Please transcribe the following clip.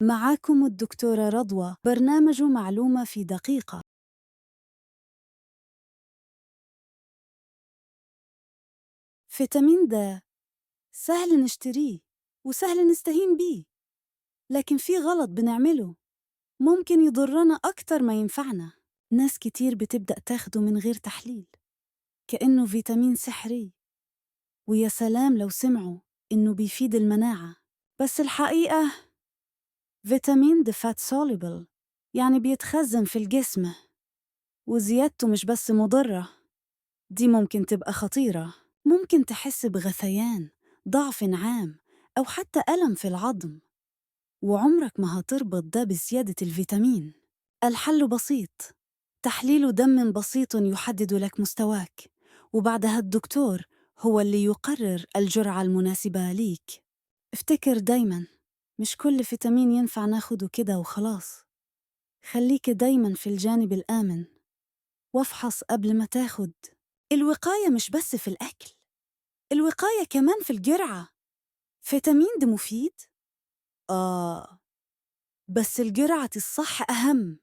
معاكم الدكتورة رضوى، برنامج معلومة في دقيقة. فيتامين د سهل نشتريه وسهل نستهين بيه، لكن في غلط بنعمله ممكن يضرنا أكتر ما ينفعنا. ناس كتير بتبدأ تاخده من غير تحليل كأنه فيتامين سحري، ويا سلام لو سمعوا إنه بيفيد المناعة. بس الحقيقة فيتامين د فات soluble، يعني بيتخزن في الجسم، وزيادته مش بس مضرة، دي ممكن تبقى خطيرة. ممكن تحس بغثيان، ضعف عام، أو حتى ألم في العظم، وعمرك ما هتربط ده بزيادة الفيتامين. الحل بسيط، تحليل دم بسيط يحدد لك مستواك، وبعدها الدكتور هو اللي يقرر الجرعة المناسبة ليك. افتكر دايماً، مش كل فيتامين ينفع ناخده كده وخلاص. خليك دايماً في الجانب الآمن، وافحص قبل ما تاخد. الوقاية مش بس في الأكل، الوقاية كمان في الجرعة. فيتامين د مفيد؟ بس الجرعة الصح أهم.